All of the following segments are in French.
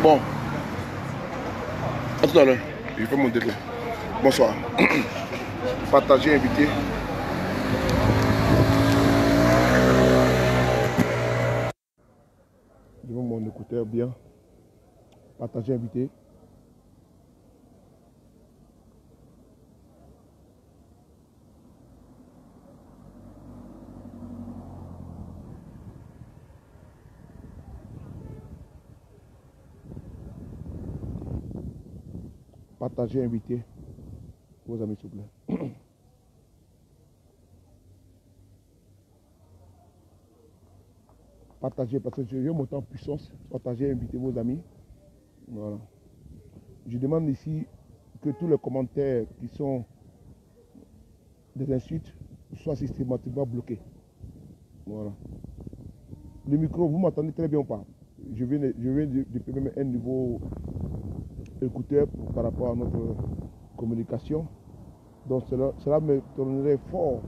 Bon, à tout à l'heure. Il faut monter là. Bonsoir. Partagez, invité. Je veux mon écouteur bien. Partagez, invité. Partagez, invité. Vos amis, s'il vous plaît. Partagez, parce que je veux monter en puissance. Partagez, invitez vos amis. Voilà. Je demande ici que tous les commentaires qui sont des insultes soient systématiquement bloqués. Voilà. Le micro, vous m'entendez très bien ou pas? Je viens de mettre un nouveau écouteur par rapport à notre communication. Donc cela me tournerait fort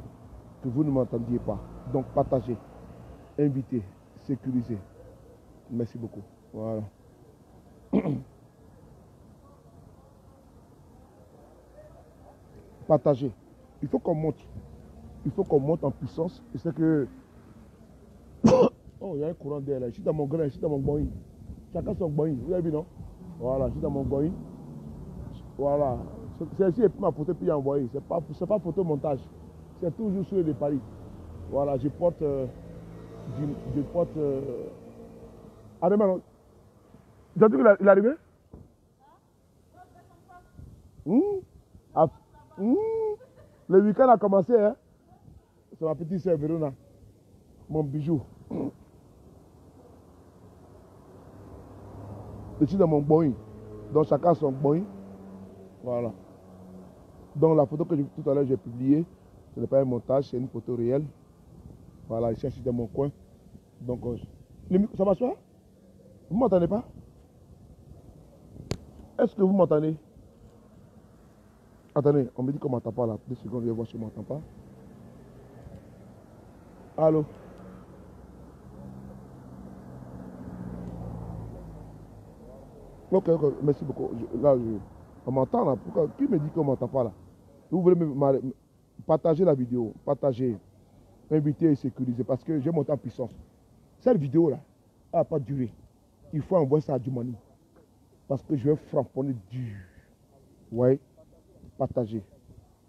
que vous ne m'entendiez pas. Donc partagez, invitez, sécurisez. Merci beaucoup. Voilà. Partagez. Il faut qu'on monte. Il faut qu'on monte en puissance. Et c'est que... Oh, il y a un courant d'air là. Je suis dans mon grain, je suis dans mon boing. Chacun son boing. Vous avez vu, non? Voilà, je suis dans mon boing. Voilà. Celle-ci est ma photo puis envoyée. C'est pas photo montage. C'est toujours sur les paris. Voilà, je porte... Ah, demain, tu as dit qu'il est arrivé? Le week-end a commencé, hein? C'est ma petite sœur Verona. Mon bijou. Je suis dans mon boing. Donc chacun son boing. Voilà. Donc la photo que tout à l'heure j'ai publiée, ce n'est pas un montage, c'est une photo réelle. Voilà, je cherche dans mon coin. Donc ça va soit? Vous ne m'entendez pas? Est-ce que vous m'entendez? Attendez, on me dit qu'on ne m'entend pas là. 2 secondes, je vais voir si on ne m'entend pas. Allô? Ok, merci beaucoup. On m'entend là. Pourquoi? Qui me dit qu'on ne m'entend pas là? Vous voulez partager la vidéo, partager, inviter et sécuriser parce que j'ai monté en puissance. Cette vidéo là, elle n'a pas duré. Il faut envoyer ça à Djoumani. Parce que je vais frapponner dur. Ouais, partager,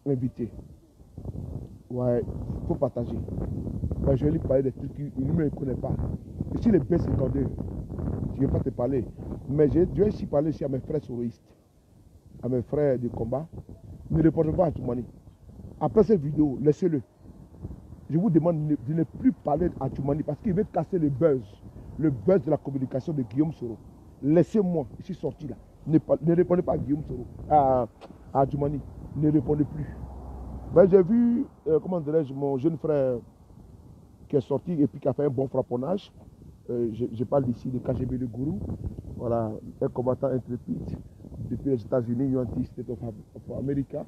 inviter. Ouais, il faut partager. Ben, je vais lui parler des trucs qu'il ne me connaît pas. Et si les B52, je ne vais pas te parler. Mais je vais aussi parler aussi à mes frères soloistes, à mes frères de combat. Ne répondez pas à Djoumani. Après cette vidéo, laissez-le. Je vous demande de ne plus parler à Djoumani parce qu'il veut casser le buzz de la communication de Guillaume Soro. Laissez-moi, je suis sorti là. Ne répondez pas à Guillaume Soro, à Djoumani. Ne répondez plus. Ben, j'ai vu, comment dirais-je, mon jeune frère qui est sorti et puis qui a fait un bon frapponnage. Je parle ici de KGB de Gourou. Voilà, un combattant intrépide depuis les États-Unis, United States of America.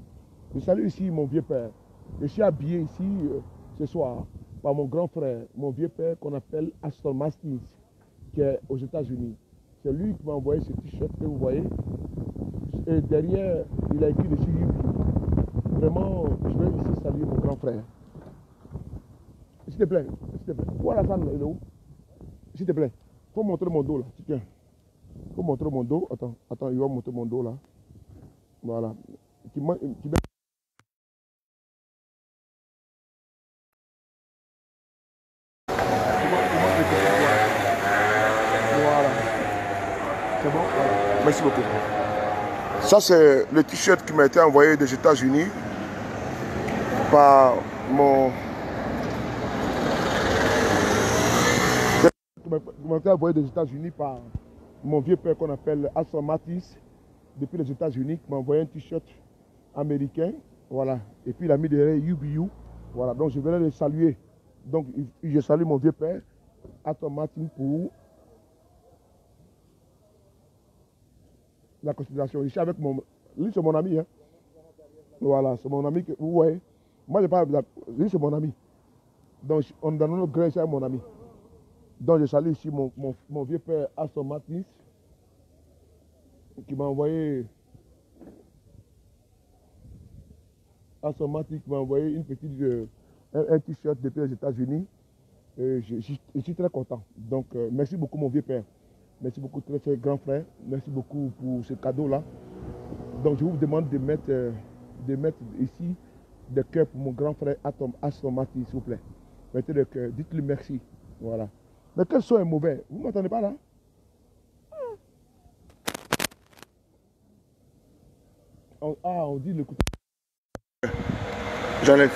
Je salue ici mon vieux père. Je suis habillé ici ce soir par mon grand frère, mon vieux père qu'on appelle Aston Mastins, qui est aux États-Unis. C'est lui qui m'a envoyé ce t-shirt que vous voyez. Et derrière, il a écrit dessus YouTube. Vraiment, je vais ici saluer mon grand frère. S'il te plaît, s'il te plaît. Voilà ça, il est où? S'il te plaît, il faut montrer mon dos là. Tiens. Il faut montrer mon dos. Attends, il va montrer mon dos là. Voilà. Voilà. C'est bon? Voilà. Merci beaucoup. Ça, c'est le t-shirt qui m'a été envoyé des États-Unis par mon... qui m'a été envoyé des États-Unis par mon vieux père qu'on appelle Aston Matis, depuis les États-Unis, qui m'a envoyé un t-shirt américain. Voilà. Et puis il a mis derrière UBU. Voilà. Donc je voulais le saluer. Donc je salue mon vieux père, Aston Martin, pour la considération. Je suis avec mon... Lui, c'est mon ami. Hein. Voilà, c'est mon ami. Que, vous voyez. Moi, je parle... Lui, c'est mon ami. Donc, on est dans notre grain, c'est mon ami. Donc, je salue ici mon vieux père Aston Martins. qui m'a envoyé à son mati, qui m'a envoyé une petite un t-shirt depuis les États-Unis. Je suis très content. Donc, merci beaucoup, mon vieux père. Merci beaucoup, très, très grand frère. Merci beaucoup pour ce cadeau-là. Donc, je vous demande de mettre ici des cœurs pour mon grand frère Aston Mati, s'il vous plaît. Mettez des cœurs. Dites-lui merci. Voilà. Mais quel son est mauvais? Vous ne m'entendez pas là? On dit l'écouteur. J'enlève.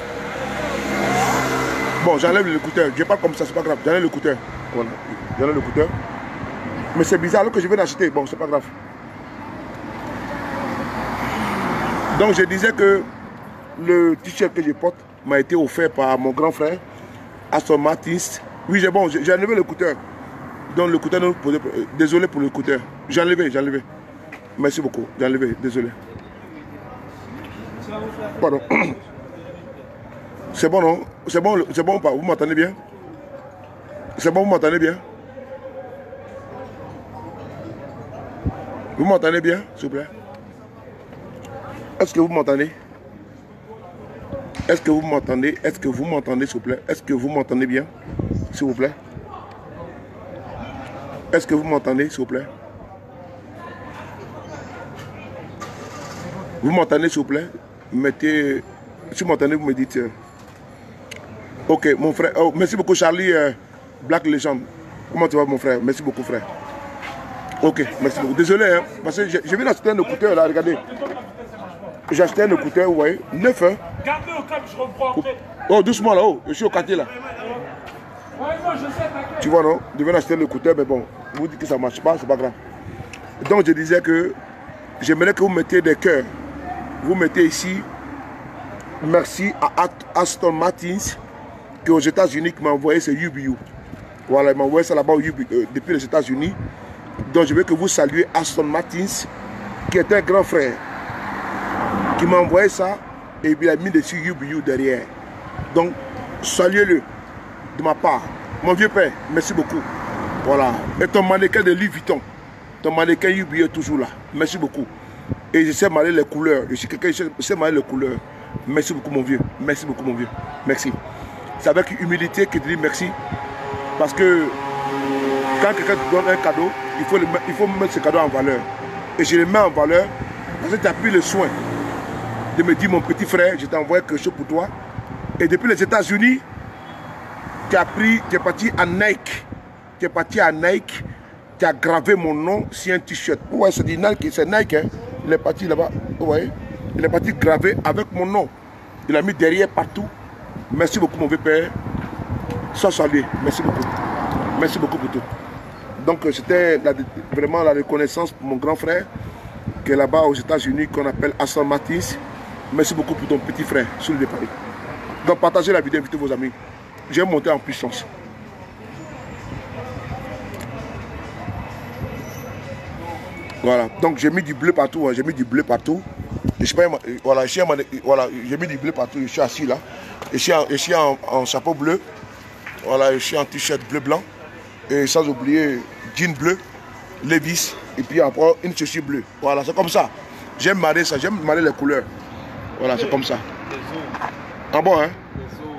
Bon, j'enlève l'écouteur. Je parle comme ça, c'est pas grave. J'enlève l'écouteur. Voilà. J'enlève l'écouteur. Mais c'est bizarre, alors que je viens d'acheter. Bon, c'est pas grave. Donc, je disais que le t-shirt que je porte m'a été offert par mon grand frère, Aston Martin. Oui, j'ai enlevé l'écouteur. Donc, l'écouteur, désolé pour l'écouteur. J'ai enlevé. Merci beaucoup. J'ai enlevé, désolé. Pardon. C'est bon, non? C'est bon ou pas? Vous m'entendez bien? C'est bon, vous m'entendez bien? Vous m'entendez bien, s'il vous plaît? Est-ce que vous m'entendez? Est-ce que vous m'entendez? Est-ce que vous m'entendez, s'il vous plaît? Est-ce que vous m'entendez bien, s'il vous plaît? Est-ce que vous m'entendez, s'il vous plaît? Vous m'entendez, s'il vous plaît? Mettez... Si vous m'entendez, vous me dites... Ok, mon frère. Oh, merci beaucoup, Charlie Black Legend. Comment tu vas, mon frère? Merci beaucoup, frère. Ok, merci beaucoup. Désolé, hein, parce que je viens d'acheter un écouteur, là, regardez. J'ai acheté un écouteur, vous voyez, 9, hein. Gardez au calme, je reprends après. Oh, doucement, là-haut, je suis au quartier, là. Ouais, moi, je sais, t'inquiète. Tu vois, non? Je viens d'acheter un écouteur, mais bon, vous dites que ça ne marche pas, c'est pas grave. Donc, je disais que j'aimerais que vous mettiez des cœurs. Vous mettez ici, merci à Aston Martin, qui aux États-Unis m'a envoyé ce UBU. Voilà, il m'a envoyé ça là-bas depuis les États-Unis. Donc je veux que vous saluez Aston Martin, qui est un grand frère, qui m'a envoyé ça et il a mis dessus UBU derrière. Donc saluez-le de ma part. Mon vieux père, merci beaucoup. Voilà. Et ton mannequin de Louis Vuitton, ton mannequin UBU est toujours là. Merci beaucoup. Et je sais mêler les couleurs. Je suis quelqu'un qui sait mêler les couleurs. Merci beaucoup, mon vieux. Merci beaucoup, mon vieux. Merci. C'est avec humilité que je dis merci. Parce que quand quelqu'un te donne un cadeau, il faut mettre ce cadeau en valeur. Et je le mets en valeur parce que tu as pris le soin de me dire, mon petit frère, je t'ai envoyé quelque chose pour toi. Et depuis les États-Unis, tu es parti à Nike. Tu es parti à Nike. Tu as gravé mon nom sur un t-shirt. Ouais, c'est Nike, c'est Nike. Hein. Il est parti là-bas. Vous voyez? Il est parti graver avec mon nom. Il a mis derrière partout. Merci beaucoup, mon vieux père. Sois salué. Merci beaucoup. Merci beaucoup pour tout. Donc, c'était vraiment la reconnaissance pour mon grand frère qui est là-bas aux États-Unis, qu'on appelle Aston Martin. Merci beaucoup pour ton petit frère sur le Paris. Donc, partagez la vidéo, invitez vos amis. J'ai monté en puissance. Voilà. Donc, j'ai mis du bleu partout. Hein. J'ai mis du bleu partout. Voilà, j'ai mis du bleu partout. Je suis assis là. Je suis en chapeau bleu. Voilà, je suis en t-shirt bleu-blanc. Et sans oublier jean bleu, Levi's. Et puis après, une chaussure bleue. Voilà, c'est comme ça. J'aime marrer ça. J'aime marrer les couleurs. Voilà, c'est comme ça. Ah bon, hein?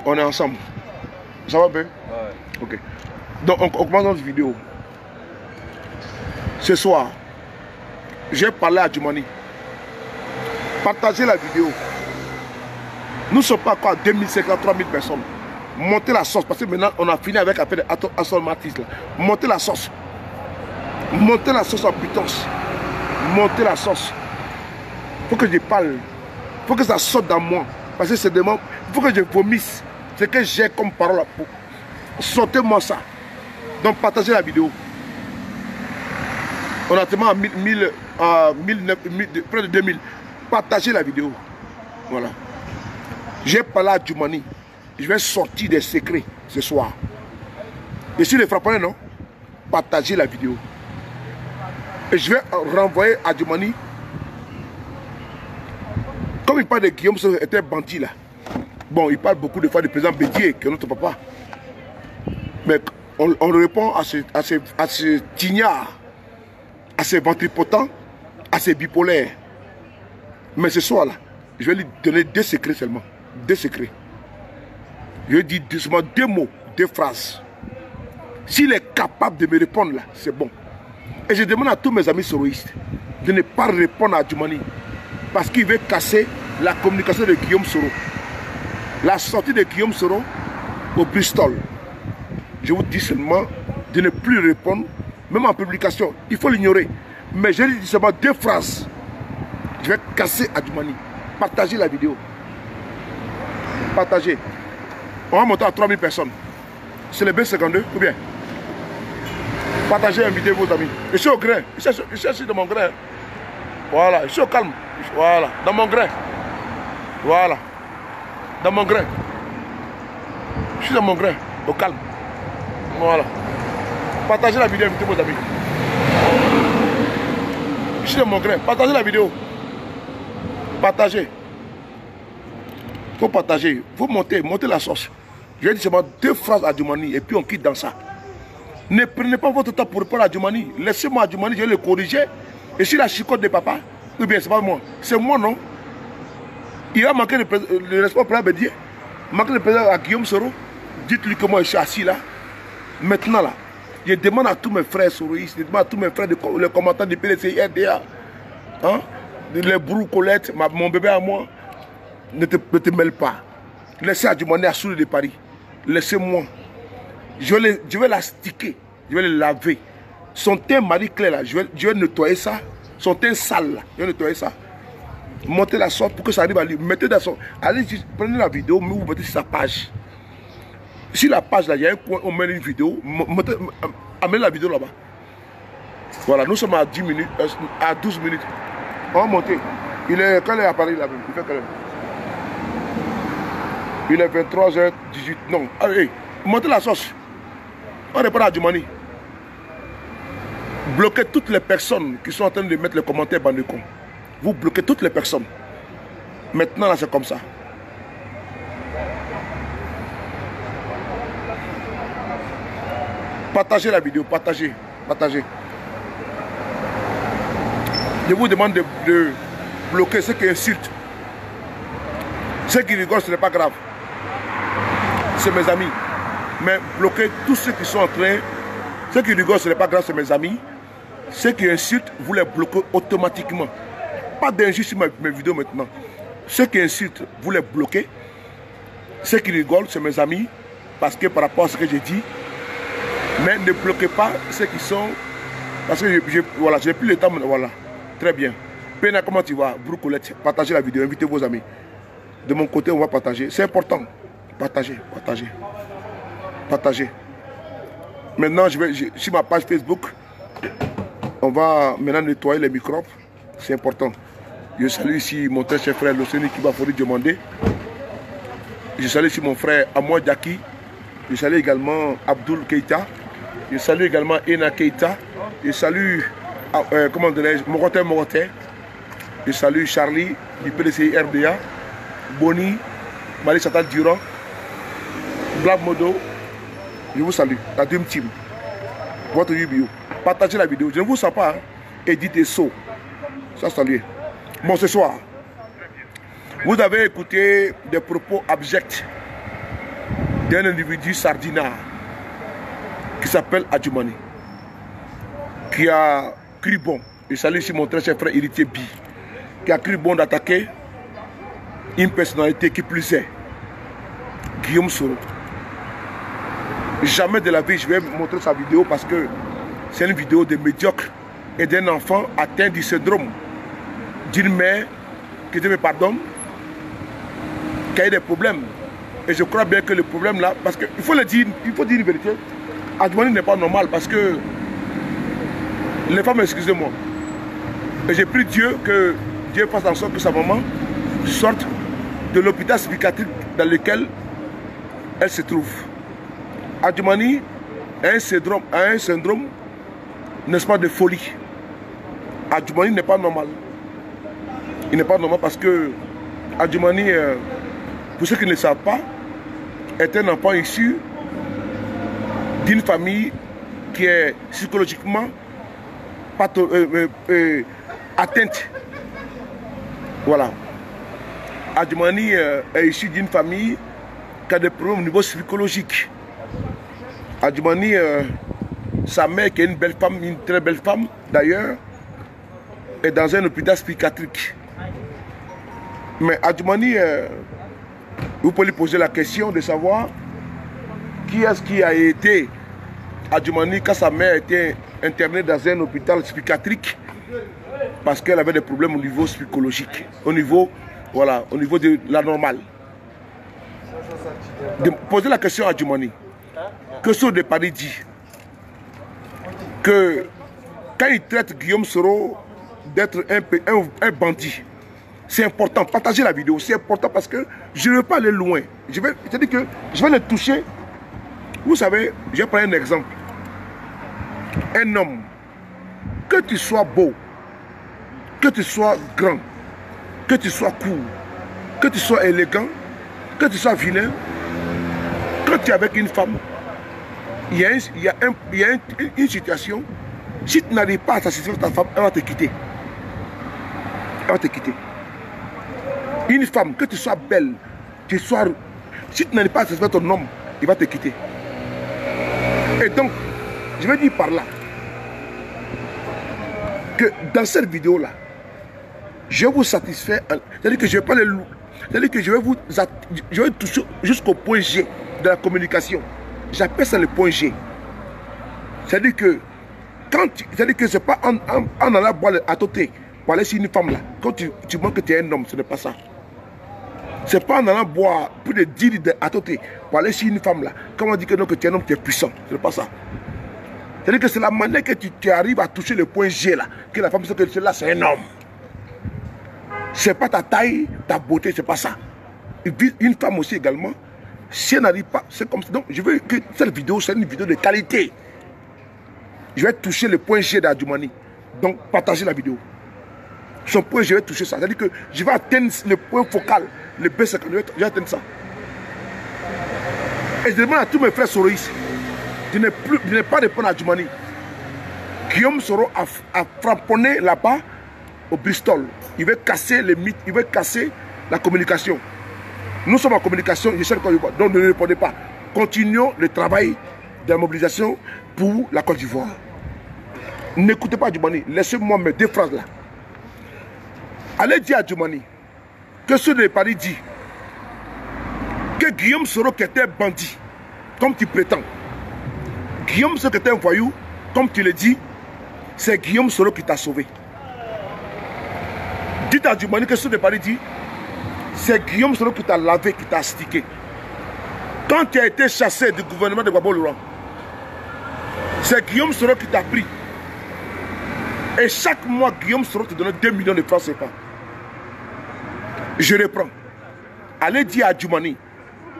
On est ensemble. Ça va bien? Ouais. Ok. Donc, on commence notre vidéo. Ce soir, j'ai parlé à Djumani. Partagez la vidéo. Nous ne sommes pas encore à 2500, 3000 personnes. Montez la sauce. Parce que maintenant, on a fini avec appel Aston Martin. Montez la sauce. Montez la sauce en puissance. Montez la sauce. Il faut que je parle. Il faut que ça sorte dans moi. Parce que c'est de moi. Il faut que je vomisse. Ce que j'ai comme parole. Sortez-moi ça. Donc partagez la vidéo. On a tellement près de 2000. Partagez la vidéo. Voilà. J'ai parlé à Djumani. Je vais sortir des secrets ce soir. Et si les frappeurs, non, partagez la vidéo. Et je vais renvoyer à Djumani. Comme il parle de Guillaume, c'était un bandit là. Bon, il parle beaucoup de fois du président Bédier, qui est notre papa. Mais on répond à ce tignard, à ce ventripotent, assez bipolaire. Mais ce soir-là, je vais lui donner 2 secrets seulement. 2 secrets. Je lui dis seulement 2 mots, 2 phrases. S'il est capable de me répondre là, c'est bon. Et je demande à tous mes amis soroïstes de ne pas répondre à Djoumani. Parce qu'il veut casser la communication de Guillaume Soro. La sortie de Guillaume Soro au Bristol. Je vous dis seulement de ne plus répondre, même en publication. Il faut l'ignorer. Mais je lui dis seulement 2 phrases. Je vais casser Adjoumani. Partagez la vidéo. Partagez. On va monter à 3000 personnes. C'est le B52 ou bien? Partagez, invitez vos amis. Je suis au grain. Je suis dans mon grain. Voilà. Je suis au calme. Voilà. Dans mon grain. Voilà. Dans mon grain. Je suis dans mon grain. Au calme. Voilà. Partagez la vidéo, invitez vos amis. Je suis dans mon grain. Partagez la vidéo. Partagez. Il faut partager. Il faut monter la sauce. Je vais dire seulement 2 phrases à Djoumani et puis on quitte dans ça. Ne prenez pas votre temps pour répondre à Djoumani. Laissez-moi à Djoumani, je vais le corriger. Et si la chicote de papa, ou bien c'est pas moi, c'est moi non. Il va manquer le respect pour Bédier. Manquer le président à Guillaume Soro. Dites-lui que moi je suis assis là. Maintenant là, je demande à tous mes frères soroïstes, je demande à tous mes frères, les combattants du PDCI, RDA, hein, les brous Colette, mon bébé à moi, ne te mêle pas. Laissez Adjoumani à Souli de Paris. Laissez-moi. Je vais la sticker. Je vais le laver. Son teint Marie-Claire là, je vais nettoyer ça. Son teint sale là, je vais nettoyer ça. Montez la sorte pour que ça arrive à lui. Mettez dans son. Allez, prenez la vidéo, mais vous mettez sur sa page. Si la page là, il y a un coin, on met une vidéo, amenez la vidéo là-bas. Voilà, nous sommes à 10 minutes, à 12 minutes. On va monter. Quand il est à Paris là-bas, il fait quand même. Il est 23h18. Non, allez, montez la sauce. On répond à Djoumani. Bloquez toutes les personnes qui sont en train de mettre les commentaires bande de cons. Vous bloquez toutes les personnes. Maintenant, là, c'est comme ça. Partagez la vidéo, partagez, partagez. Je vous demande de bloquer ceux qui insultent. Ceux qui rigolent, ce n'est pas grave. C'est mes amis. Mais bloquez tous ceux qui sont en train. Ceux qui rigolent, ce n'est pas grave, c'est mes amis. Ceux qui insultent, vous les bloquez automatiquement. Pas d'injure sur mes vidéos maintenant. Ceux qui insultent, vous les bloquez. Ceux qui rigolent, c'est mes amis. Parce que par rapport à ce que j'ai dit. Mais ne bloquez pas ceux qui sont. Parce que voilà, je n'ai plus le temps. Voilà. Très bien. Pena, comment tu vas? Broucolette, partagez la vidéo, invitez vos amis. De mon côté, on va partager. C'est important. Partagez, partagez. Partagez. Maintenant, sur ma page Facebook, on va maintenant nettoyer les microbes. C'est important. Je salue ici mon très cher frère Loceni qui va falloir demander. Je salue ici mon frère Amoy Daki. Je salue également Abdul Keita. Je salue également Ena Keita. Je salue, comment dirais-je, Morotin. Je salue Charlie du PDCI RDA. Boni, Marie Chantal Durand, Blab Modo. Je vous salue, la Dream Team. Votre Ubio. Partagez la vidéo. Je ne vous sens pas. Hein. Edith et So. Ça, salut. Bon, ce soir, vous avez écouté des propos abjects d'un individu sardinard qui s'appelle Adjoumani, qui a cru bon, et salut ici mon très cher frère héritier Bi, qui a cru bon d'attaquer une personnalité qui plus est Guillaume Soro. Jamais de la vie je vais montrer sa vidéo parce que c'est une vidéo de médiocre et d'un enfant atteint du syndrome d'une mère, que Dieu me pardonne, qui a eu des problèmes. Et je crois bien que le problème là, parce qu'il faut le dire, il faut dire une vérité, Adjoumani n'est pas normal parce que les femmes, excusez-moi, et j'ai pris Dieu que Dieu fasse en sorte que sa maman sorte de l'hôpital psychiatrique dans lequel elle se trouve. Adjoumani a un syndrome, n'est-ce pas, de folie. Adjoumani n'est pas normal. Il n'est pas normal parce que Adjoumani, pour ceux qui ne le savent pas, est un enfant issu d'une famille qui est psychologiquement atteinte. Voilà. Adjoumani est issu d'une famille qui a des problèmes au niveau psychologique. Adjoumani, sa mère qui est une belle femme, une très belle femme d'ailleurs, est dans un hôpital psychiatrique. Mais Adjoumani, vous pouvez lui poser la question de savoir qui est-ce qui a été Adjoumani quand sa mère était internée dans un hôpital psychiatrique parce qu'elle avait des problèmes au niveau psychologique, au niveau, voilà, au niveau de la normale. De poser la question à Adjoumani. Que ce de Paris dit que quand il traite Guillaume Soro d'être un bandit, c'est important. Partagez la vidéo, c'est important parce que je ne veux pas aller loin. C'est-à-dire que je vais le toucher. Vous savez, je vais prendre un exemple. Un homme, que tu sois beau, que tu sois grand, que tu sois court, que tu sois élégant, que tu sois vilain, quand tu es avec une femme, il y a une situation, si tu n'arrives pas à satisfaire ta femme, elle va te quitter. Elle va te quitter. Une femme, que tu sois belle, si tu n'arrives pas à satisfaire ton homme, il va te quitter. Et donc, je vais dire par là, que dans cette vidéo-là, je vais vous satisfaire, c'est-à-dire que je vais pas les loups, c'est-à-dire que je vais toucher jusqu'au point G de la communication. J'appelle ça le point G. C'est-à-dire que c'est-à-dire que c'est pas en allant boire à côté pour aller sur une femme là. Quand tu montres que tu es un homme, ce n'est pas ça. C'est pas en allant boire plus de 10 litres à côté pour aller sur une femme là. Comment on dit que non, que tu es un homme, tu es puissant. Ce n'est pas ça. C'est-à-dire que c'est la manière que tu arrives à toucher le point G là, que la femme sait que celui-là c'est un homme. C'est pas ta taille, ta beauté, c'est pas ça. Et puis une femme aussi également, si elle n'arrive pas, c'est comme ça. Donc je veux que cette vidéo, c'est une vidéo de qualité. Je vais toucher le point G d'Adjoumani. Donc partagez la vidéo. Son point, je vais toucher ça. C'est-à-dire que je vais atteindre le point focal, le B50, je vais atteindre ça. Et je demande à tous mes frères soroïstes de ne pas répondre à Adjoumani. Guillaume Soro a frapponné là-bas au Bristol. Il veut casser les mythes, il veut casser la communication. Nous sommes en communication, je sais le Côte d'Ivoire, donc ne répondez pas. Continuons le travail de la mobilisation pour la Côte d'Ivoire. N'écoutez pas Adjoumani, laissez-moi mes deux phrases là. Allez dire à Adjoumani que ceux de Paris dit que Guillaume Soro qui était bandit, comme tu prétends. Guillaume Soro qui était un voyou, comme tu le dis, c'est Guillaume Soro qui t'a sauvé. Dites à Adjoumani que ceux de Paris dit c'est Guillaume Soro qui t'a lavé, qui t'a astiqué. Quand tu as été chassé du gouvernement de Gbagbo Laurent, c'est Guillaume Soro qui t'a pris. Et chaque mois, Guillaume Soro te donnait 2 millions de francs CFA. Je reprends. Allez dire à Adjoumani,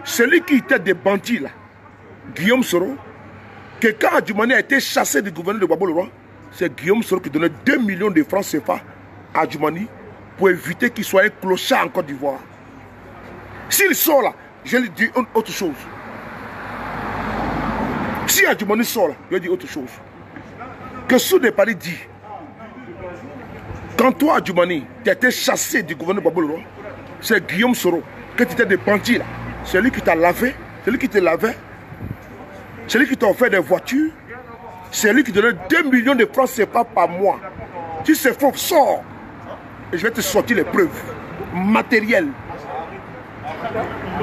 celui qui était des bandits là, Guillaume Soro, que quand Adjoumani a été chassé du gouvernement de Gbagbo Laurent, c'est Guillaume Soro qui donnait 2 millions de francs CFA à Adjoumani pour éviter qu'il soit un clochard en Côte d'Ivoire. S'il sort là, je lui dis autre chose. Si Adjoumani sort là, je lui dis autre chose. Que sous des Paris dit, quand toi Adjoumani, tu as été chassé du gouvernement de Gbagbo Laurent, c'est Guillaume Soro, que tu étais des bandits là. C'est lui qui t'a lavé, c'est lui qui te lavait, c'est lui qui t'a offert des voitures, c'est lui qui donnait 2 millions de francs CFA par mois. Si c'est faux, sors. Et je vais te sortir les preuves matérielles.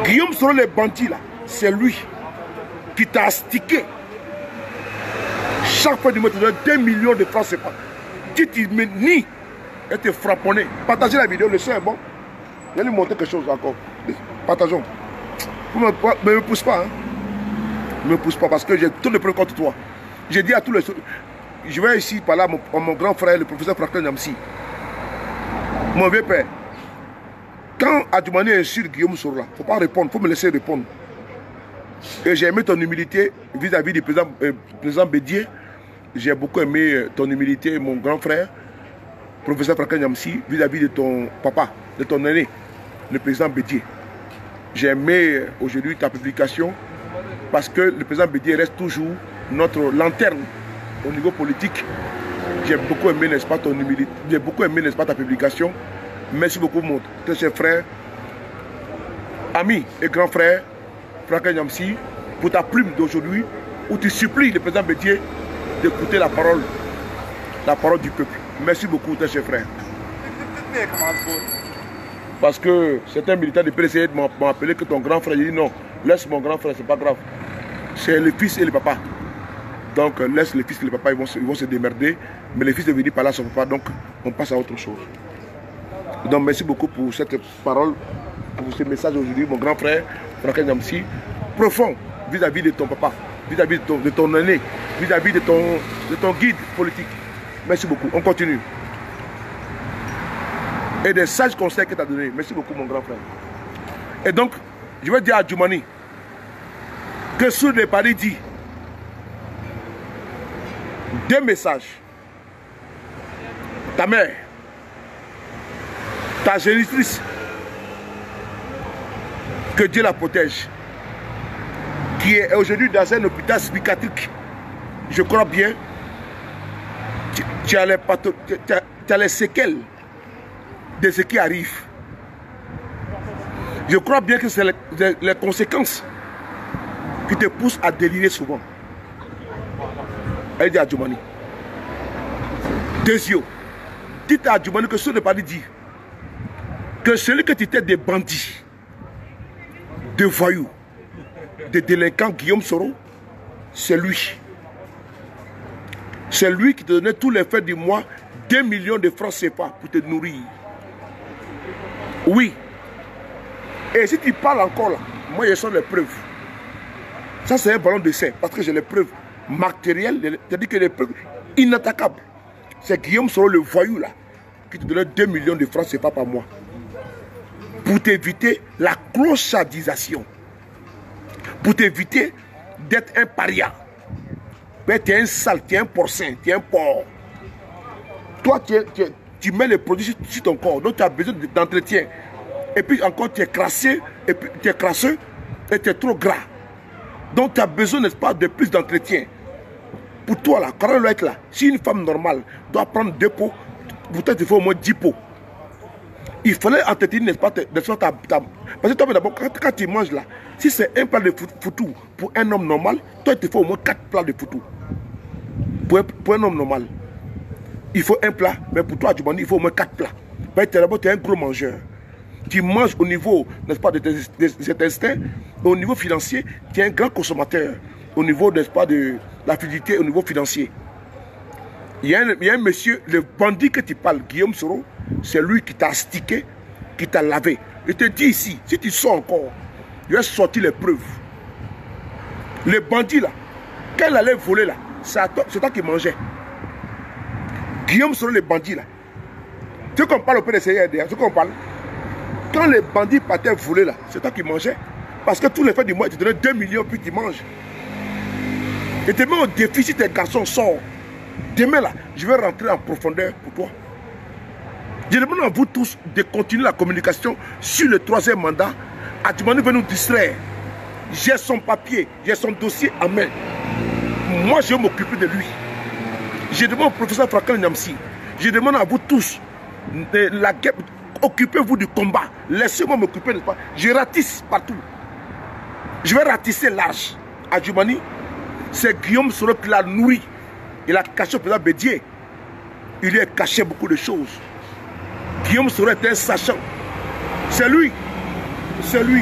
Guillaume Soro, les bandits là, c'est lui qui t'a astiqué. Chaque fois du mois, tu donnes 2 millions de francs CFA. Si tu me nies et te frapponner, partagez la vidéo, le son est bon. Je vais lui montrer quelque chose encore. Partageons. Ne me pousse pas. Hein. Ne me pousse pas parce que j'ai tout le preuves contre toi. J'ai dit à tous les... Je vais ici parler à mon grand frère, le professeur Franklin Nyamsi. Mon vieux père. Quand Adjoumani insulte Guillaume Soro, il ne faut pas répondre, il faut me laisser répondre. Et j'ai aimé ton humilité vis-à-vis du président Bédier. J'ai beaucoup aimé ton humilité, mon grand frère, professeur Franklin Nyamsi, vis-à-vis de ton papa, de ton aîné, le président Bédier. J'ai aimé aujourd'hui ta publication parce que le président Bédier reste toujours notre lanterne au niveau politique J'ai beaucoup aimé, n'est-ce pas, ton humilité. J'ai beaucoup aimé, n'est-ce pas, ta publication. Merci beaucoup, mon très cher frère, ami et grand frère, Franck Nyamsi, pour ta plume d'aujourd'hui, où tu supplies le président Bédié d'écouter la parole du peuple. Merci beaucoup, très cher frère. Parce que certains militants de PDC m'ont appelé que ton grand frère, il dit non, laisse mon grand frère, c'est pas grave. C'est le fils et le papa. Donc laisse les fils et le papa, ils vont se démerder. Mais les fils de venir par là, son papa, donc on passe à autre chose. Donc merci beaucoup pour cette parole, pour ce message aujourd'hui, mon grand frère, Franck Nyamsi, profond vis-à-vis de ton papa, vis-à-vis de ton aîné, vis-à-vis de ton guide politique. Merci beaucoup, on continue. Et des sages conseils que tu as donnés. Merci beaucoup, mon grand frère. Et donc, je vais dire à Djoumani que sur les paris dit deux messages. Ta mère, ta génitrice, que Dieu la protège, qui est aujourd'hui dans un hôpital psychiatrique. Je crois bien, tu as les séquelles de ce qui arrive. Je crois bien que c'est les conséquences qui te poussent à délirer souvent. Elle dit à Djoumani. Deuxièmement, dites à Djoumani que ce n'est pas de dire que celui que tu étais des bandits, de voyous, de délinquants, Guillaume Soro, c'est lui. C'est lui qui te donnait tous les fins du mois 2 millions de francs CFA pour te nourrir. Oui. Et si tu parles encore là, moi je sens les preuves. Ça c'est un ballon de sein parce que j'ai les preuves matérielles, c'est-à-dire que les preuves inattaquables. C'est Guillaume Soro le voyou là qui te donnait 2 millions de francs CFA par mois. Pour t'éviter la clochardisation. Pour t'éviter d'être un paria. Mais tu es un sale, tu es un porcin, tu es un porc. Toi tu mets les produits sur ton corps, donc tu as besoin d'entretien. Et puis encore tu es crassé, et puis tu es crasseux, et tu es trop gras. Donc tu as besoin, n'est-ce pas, de plus d'entretien. Pour toi là, quand elle est là, si une femme normale doit prendre 2 pots, peut-être il faut au moins 10 pots. Il fallait entretenir, n'est-ce pas, parce que toi d'abord, quand tu manges là, si c'est un plat de foutou pour un homme normal, toi il te faut au moins 4 plats de foutou. Pour un homme normal. Il faut un plat, mais pour toi, il faut au moins 4 plats. Tu es un gros mangeur. Tu manges au niveau, n'est-ce pas, de cet instinct, au niveau financier, tu es un grand consommateur. Au niveau, n'est-ce pas, de la fluidité, au niveau financier. Il y a un monsieur, le bandit que tu parles, Guillaume Soro, c'est lui qui t'a astiqué, qui t'a lavé. Je te dis ici, si tu sors encore, je vais sortir les preuves. Le bandit là, quand il allait voler là, c'est toi qui mangeais. Guillaume Soro, le bandit là. Tu sais qu'on parle au PDC, tu sais qu'on parle. Quand les bandits partaient voler là, c'est toi qui mangeais. Parce que tous les fins du mois, tu donnais 2 millions puis tu manges. Et tu mets au défi si tes garçons sortent. Demain là, je vais rentrer en profondeur pour toi. Je demande à vous tous de continuer la communication sur le 3e mandat. Adjoumani veut nous distraire. J'ai son papier, j'ai son dossier en main. Moi, je vais m'occuper de lui. Je demande au professeur Franck Nyamsi. Je demande à vous tous de la guerre. Occupez-vous du combat. Laissez-moi m'occuper, n'est-ce pas? Je ratisse partout. Je vais ratisser large. Adjoumani, c'est Guillaume Soro qui l'a nourri. Il a caché au président Bédié. Il lui a caché beaucoup de choses. Guillaume Soro était un sachant. C'est lui. C'est lui.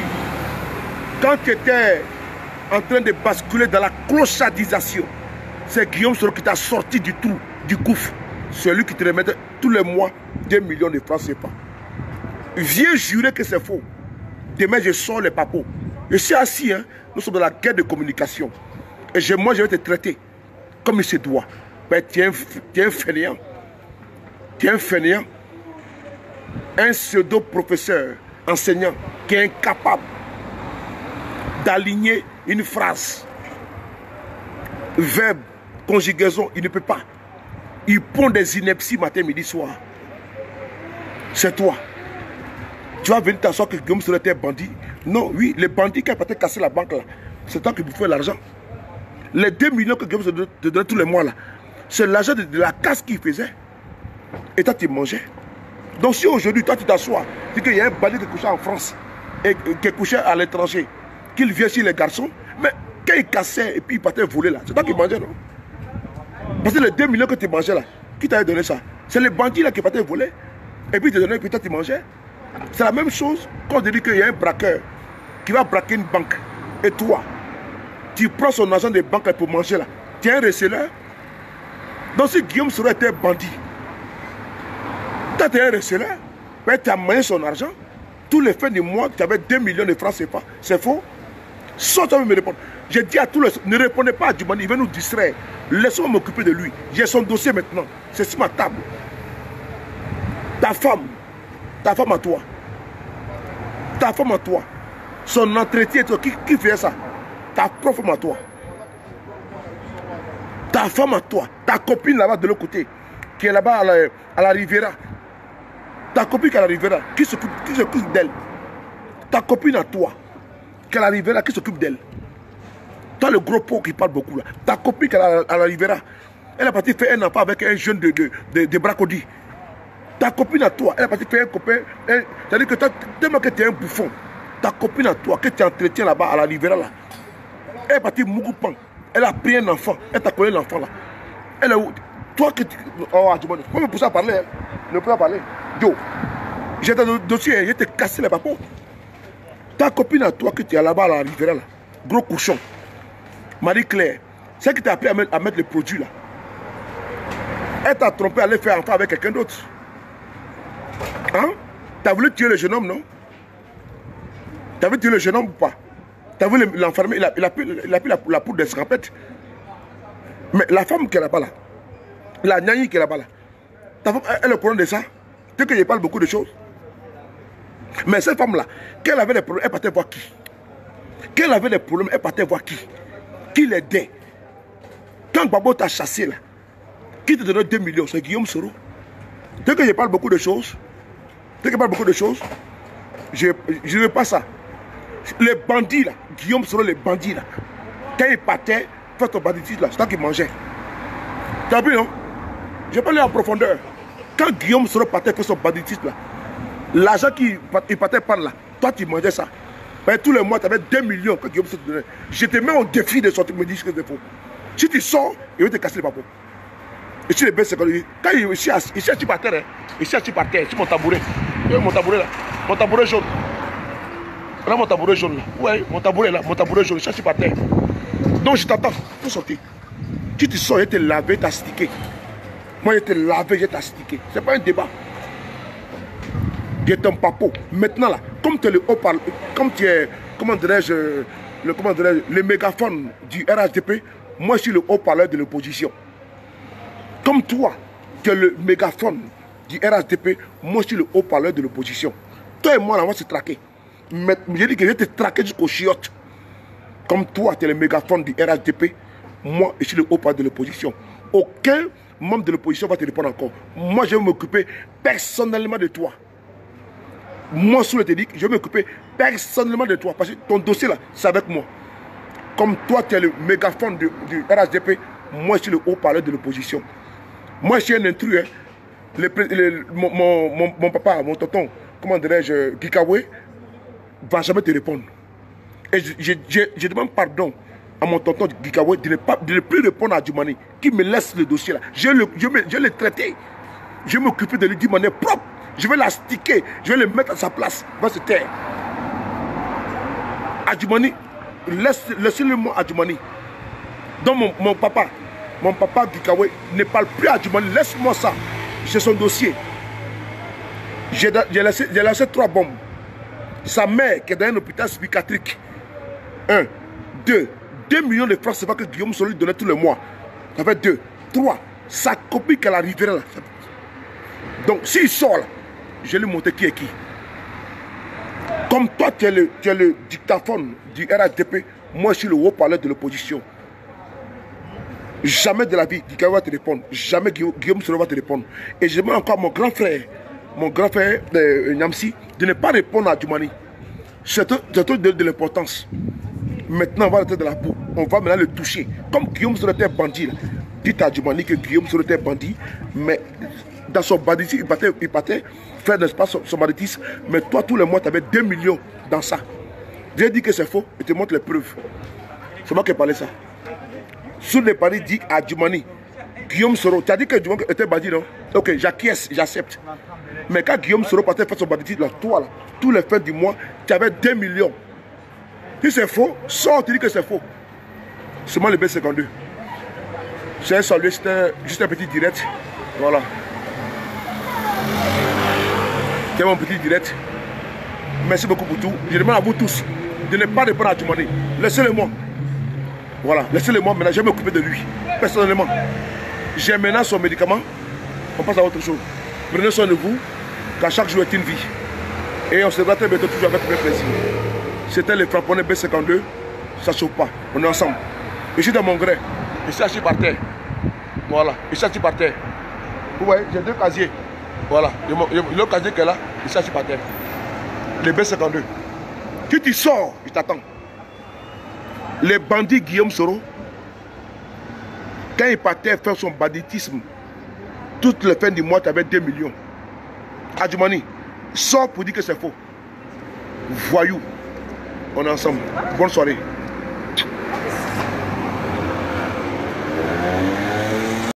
Quand tu étais en train de basculer dans la clochardisation, c'est Guillaume Soro qui t'a sorti du trou, du gouffre. C'est lui qui te remettait tous les mois 2 millions de francs CFA. Viens jurer que c'est faux. Demain, je sors les papos. Je suis assis, hein? Nous sommes dans la guerre de communication. Et moi, je vais te traiter comme il se doit. Ben, tu es un fainéant. Tu es un fainéant. Un pseudo-professeur, enseignant, qui est incapable d'aligner une phrase. Verbe, conjugaison, il ne peut pas. Il pond des inepties matin, midi, soir. C'est toi. Tu vas venir t'asseoir que Guillaume Soro était bandit. Non, oui, les bandits qui ont peut-être cassé la banque là, c'est toi qui vous fais l'argent. Les 2 millions que Guillaume Soro te donne tous les mois là, C'est l'argent de la casse qu'il faisait. Et toi, tu mangeais. Donc si aujourd'hui, toi, tu t'assois, tu dis qu'il y a un bandit qui couchait en France et qui couchait à l'étranger, qu'il vient chez les garçons, mais quand il cassait et puis il partait voler là, c'est toi qui mangeais, non? Parce que les 2 millions que tu mangeais là, qui t'avait donné ça? C'est les bandits là qui partaient voler. Et puis il te donnait, puis toi tu mangeais. C'est la même chose quand on te dit qu'il y a un braqueur qui va braquer une banque. Et toi, tu prends son argent des banques pour manger là. Tu es un receleur. Donc si Guillaume Soro était bandit, toi tu es un receleur, mais tu as mangé son argent. Tous les fins du mois, tu avais 2 millions de francs CFA. C'est faux? Sans toi me répondre. J'ai dit à tous les... Ne répondez pas à Djoumani, il va nous distraire. Laissez-moi m'occuper de lui. J'ai son dossier maintenant. C'est sur ma table. Ta femme à toi. Ta femme à toi. Son entretien, qui fait ça? Ta propre femme à toi. Ta femme à toi. Ta copine là-bas de l'autre côté, qui est là-bas à la Riviera. Ta copine qui est à la Riviera, qui s'occupe d'elle. Ta copine à toi, qui est à la Riviera, qui s'occupe d'elle. Toi, le gros pot qui parle beaucoup là. Ta copine qui est à la Riviera, elle a parti faire un enfant avec un jeune de Bracody. Ta copine à toi, elle a parti faire un copain. C'est-à-dire que tellement que tu es un bouffon. Ta copine à toi, que tu entretiens là-bas à la Riviera là, elle est partie Mougoupan. Elle a pris un enfant. Elle t'a collé l'enfant là. Elle est où? Toi que tu... Oh, tu peux me pousser à parler. Hein? Ne peux pas parler. Yo, j'ai ton dossier, je t'ai cassé les papos. Ta copine à toi que tu es là-bas à la Riviera là, gros cochon. Marie-Claire, c'est qui t'a appris à mettre le produit là. Elle t'a trompé à aller faire enfant avec quelqu'un d'autre. Hein? T'as voulu tuer le jeune homme, non? T'as voulu tuer le jeune homme ou pas? T'as voulu l'enfermer, il a pris la poudre d'escampette. Mais la femme qui est là-bas là, la nyani qui est là-bas là, ta femme, elle est au courant de ça? Tu sais que je parle beaucoup de choses. Mais cette femme là, quand elle avait des problèmes, elle partait voir qui? Quand elle avait des problèmes, elle partait voir qui? Qui l'aidait? Quand Babo t'a chassé là, qui te donnait 2 millions? C'est Guillaume Soro. Tu sais que je parle beaucoup de choses. Tu sais que je parle beaucoup de choses. Je ne veux pas ça. Les bandits là, Guillaume Soro, les bandits là, quand ils partaient faire ton banditisme là, c'est toi qui mangeais. Tu as vu non? Je vais pas aller en profondeur. Quand Guillaume Soro partait faire son banditisme là, l'argent qu'il partait prendre là, toi tu mangeais ça. Mais tous les mois, tu avais 2 millions que Guillaume Soro te donnait. Je te mets au défi de sortir, me dis que c'est faux. Si tu sors, il va te casser les papos. Et si les bêtes, c'est quand il cherche par terre, hein. Il cherche par terre, c'est mon tabouret. Mon tabouret là, mon tabouret jaune. Là, mon tabouret jaune là. Ouais, mon tabouret là, mon tabouret jaune, il cherche par terre. Donc je t'attends pour sortir. Si tu sors, je te laver, t'astiquer. Moi, je te laver, je t'astiquer. C'est pas un débat. Je ton papo. Maintenant là, comme tu es le haut-parleur, comme tu es, comment dirais-je, le mégaphone du RHDP, moi je suis le haut-parleur de l'opposition. Comme toi, tu es le mégaphone du RHDP, moi je suis le haut-parleur de l'opposition. Toi et moi, là, on va se traquer. Mais j'ai dit que je vais te traquer jusqu'au chiottes. Comme toi, tu es le mégaphone du RHDP, moi je suis le haut-parleur de l'opposition. Aucun membre de l'opposition va te répondre encore. Moi, je vais m'occuper personnellement de toi. Moi, sous le TEDIC, je vais m'occuper personnellement de toi. Parce que ton dossier là, c'est avec moi. Comme toi, tu es le mégaphone du RHDP, moi, je suis le haut-parleur de l'opposition. Moi, je suis un intrus. Hein. Mon papa, mon tonton, comment dirais-je, Gikawe, va jamais te répondre. Et je demande pardon à mon tonton Gikawe de ne plus répondre à Djoumani, qui me laisse le dossier là. Je l'ai traité. Je vais m'occuper de lui d'une manière propre. Je vais l'astiquer, je vais le mettre à sa place. Va se taire. Adjoumani, laissez-le-moi Adjoumani. Donc mon papa Gikawe, ne parle plus à Adjoumani. Laisse-moi ça. J'ai son dossier. J'ai laissé 3 bombes. Sa mère qui est dans un hôpital psychiatrique. 1, 2 millions de francs, c'est pas que Guillaume Soro lui donnait tous les mois. Ça fait 2. 3. Sa copine qu'elle arriverait là. Donc s'il sort là, je vais lui montrer qui est qui. Comme toi, tu es le dictaphone du RHDP, moi je suis le haut-parleur de l'opposition. Jamais de la vie, Guillaume va te répondre. Jamais Guillaume Soro va te répondre. Et je demande encore à mon grand frère Nyamsi, de ne pas répondre à Djoumani. C'est de l'importance. Maintenant, on va rentrer de la boue. On va maintenant le toucher. Comme Guillaume Soro était bandit, là. dites à Djoumani que Guillaume Soro était bandit, mais dans son banditisme, il partait faire n'est-ce pas, son banditisme, mais toi, tous les mois, tu avais 2 millions dans ça. J'ai dit que c'est faux, et te montre les preuves. C'est moi qui ai parlé ça. Sur les paris, dit à Djoumani, Guillaume Soro, tu as dit que Djoumani était bandit, non? Ok, j'acquiesce, j'accepte. Mais quand Guillaume Soro partait faire son banditisme, là, toi, là, tous les fins du mois, tu avais 2 millions. Si c'est faux, sors, tu dis que c'est faux. Seulement le B52. C'est un salut, c'était juste un petit direct. Voilà. C'est mon petit direct. Merci beaucoup pour tout. Je demande à vous tous de ne pas répondre à Djoumani. Laissez-le-moi. Voilà, laissez-le-moi. Maintenant, je vais m'occuper de lui. Personnellement. J'ai maintenant son médicament. On passe à autre chose. Prenez soin de vous, car chaque jour est une vie. Et on se verra très bientôt toujours avec grand plaisir. C'était le frapponnais B52. Ça ne chauffe pas. On est ensemble. Je suis dans mon gré. Je suis assis par terre. Voilà. Je suis assis par terre. Vous voyez, j'ai 2 casiers. Voilà. Le casier qui est là, je suis assis par terre. Le B52. Si tu sors, je t'attends. Les bandits Guillaume Soro, quand il partait faire son banditisme, toutes les fins du mois, tu avais 2 millions. Adjoumani, sors pour dire que c'est faux. Voyou. On est ensemble. Bonne soirée.